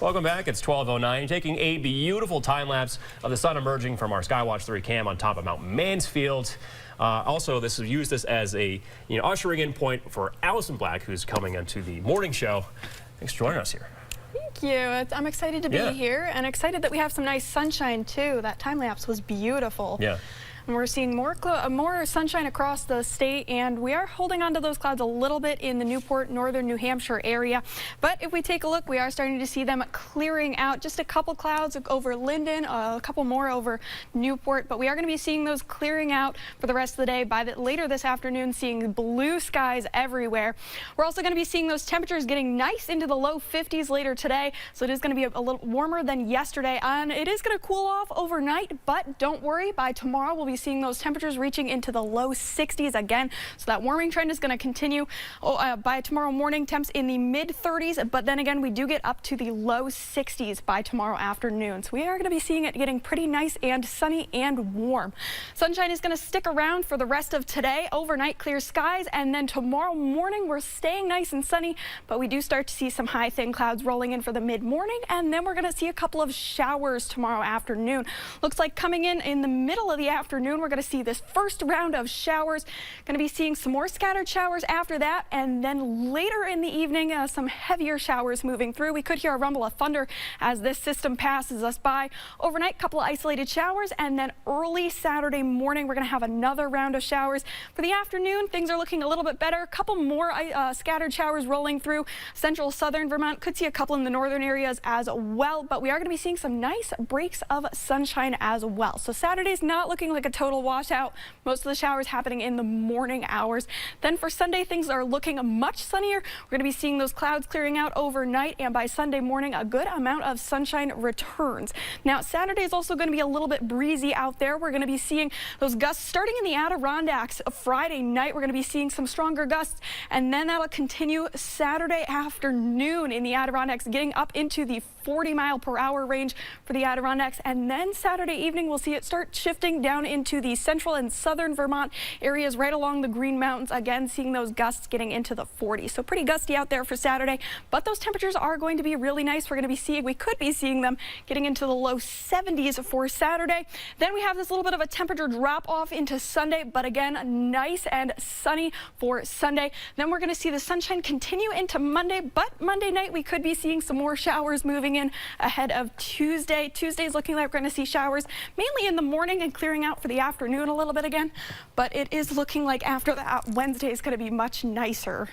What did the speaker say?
Welcome back. It's 12:09. Taking a beautiful time lapse of the sun emerging from our Skywatch 3 cam on top of Mount Mansfield. Also, this is used as a ushering in point for Allison Black, who's coming into the morning show. Thanks for joining us here. Thank you. I'm excited to be here and excited that we have some nice sunshine too. That time lapse was beautiful. Yeah. And we're seeing more sunshine across the state, and we are holding on to those clouds a little bit in the Newport, northern New Hampshire area. But if we take a look, we are starting to see them clearing out. Just a couple clouds over Linden, a couple more over Newport, but we are going to be seeing those clearing out for the rest of the day. Later this afternoon, seeing blue skies everywhere. We're also going to be seeing those temperatures getting nice into the low 50s later today, so it is going to be a little warmer than yesterday, and it is going to cool off overnight, but don't worry, by tomorrow we'll be seeing those temperatures reaching into the low 60s again. So that warming trend is going to continue. By tomorrow morning, temps in the mid 30s, but then again, we do get up to the low 60s by tomorrow afternoon. So we are going to be seeing it getting pretty nice and sunny and warm. Sunshine is going to stick around for the rest of today. Overnight, clear skies, and then tomorrow morning, we're staying nice and sunny, but we do start to see some high thin clouds rolling in for the mid-morning, and then we're going to see a couple of showers tomorrow afternoon. Looks like coming in the middle of the afternoon, we're going to see this first round of showers. Going to be seeing some more scattered showers after that, and then later in the evening, some heavier showers moving through. We could hear a rumble of thunder as this system passes us by. Overnight, couple of isolated showers, and then early Saturday morning, we're going to have another round of showers. For the afternoon, things are looking a little bit better. A couple more scattered showers rolling through central southern Vermont. Could see a couple in the northern areas as well, but we are going to be seeing some nice breaks of sunshine as well. So Saturday's not looking like a total washout. Most of the showers happening in the morning hours. Then for Sunday, things are looking much sunnier. We're going to be seeing those clouds clearing out overnight, and by Sunday morning, a good amount of sunshine returns. Now, Saturday is also going to be a little bit breezy out there. We're going to be seeing those gusts starting in the Adirondacks. Friday night, we're going to be seeing some stronger gusts, and then that'll continue Saturday afternoon in the Adirondacks, getting up into the 40-mile-per-hour range for the Adirondacks, and then Saturday evening, we'll see it start shifting down into the central and southern Vermont areas right along the Green Mountains. Again, seeing those gusts getting into the 40s. So pretty gusty out there for Saturday, but those temperatures are going to be really nice. We could be seeing them getting into the low 70s for Saturday. Then we have this little bit of a temperature drop off into Sunday, but again, nice and sunny for Sunday. Then we're going to see the sunshine continue into Monday, but Monday night we could be seeing some more showers moving in ahead of Tuesday. Tuesday is looking like we're going to see showers mainly in the morning and clearing out for the afternoon a little bit again, but it is looking like after that Wednesday is going to be much nicer.